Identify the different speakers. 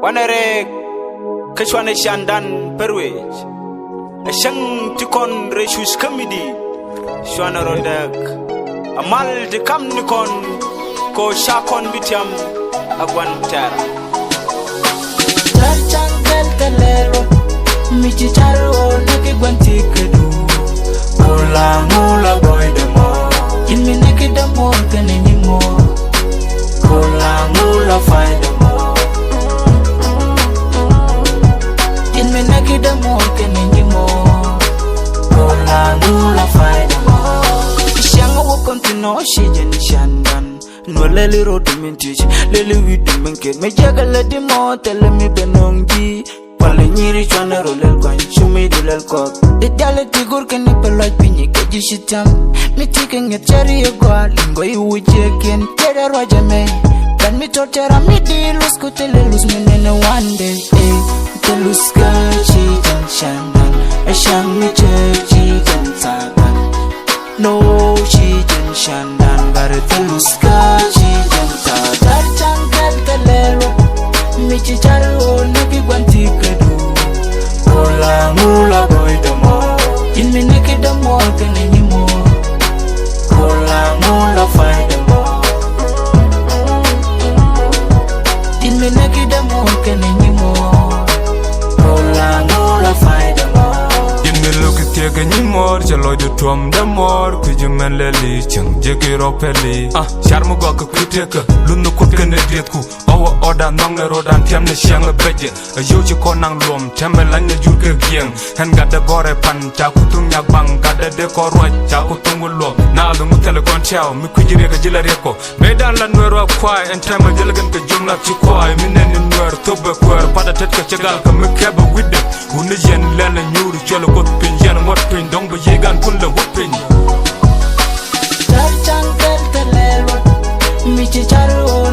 Speaker 1: wanere keshwane shandan perwej shang tikon reshus kamidi shwana rodak amal de kam nikon ko shakon bitiam agwan tara
Speaker 2: cäŋkɛl thɛlɛ michi charo näki guän kedu mula gɔydɛ ilmi näki dämuɔr kɛnɛ nyimuɔr mula päydɛ ilmi näki dämuɔr kɛnɛ nyimuɔr mula päydä shanga wokon tino shijen shandan no leli rodu mintich leli widu minket me jagala di mo tele mi benongji pale nyiri chwana rolel kwan chumi dilel kok de dale tigur kene peloj pinyi keji shitam mi tike nget chari e gwa lingo i wuje ken tere roja me dan mi tortera mi di lus ko tele lus menene one day te lus ka chijan shandan e shang mi chijan saban no chijan shandan bare te lus ka chijan saban cäŋkɛl thɛlɛ michi charo näki guän kedu mula gɔydɛ ilmi näki dämuɔr kɛnɛ nyimuɔr mula päydä ilmi näki dämuɔr kɛnɛ nyimuɔr mula päydä
Speaker 3: thiekä nyimuɔr chalo de tuom dämuɔr kujumen leli chang jekiro peli sharmu gok kuthiekä lunu kut kene dietku awa oda nongne rodan tiamne siang beje yochi konang lom tembe lanye jurke gieng hen gade bore pan ta kutung nyak bang gade de ko roj ta kutung lom na lungu tele kon chao mi kujire ga jila reko medan la nwero kwai en tema jelgen ke jumla ci kwai minen nwer tobe kwer pada tet ke chegal ka mi keba widde hunu yen lele nyuru chelo ko pin yen ngot pin dong be yegan kun le wopin
Speaker 2: cäŋkɛl thɛlɛ michi charo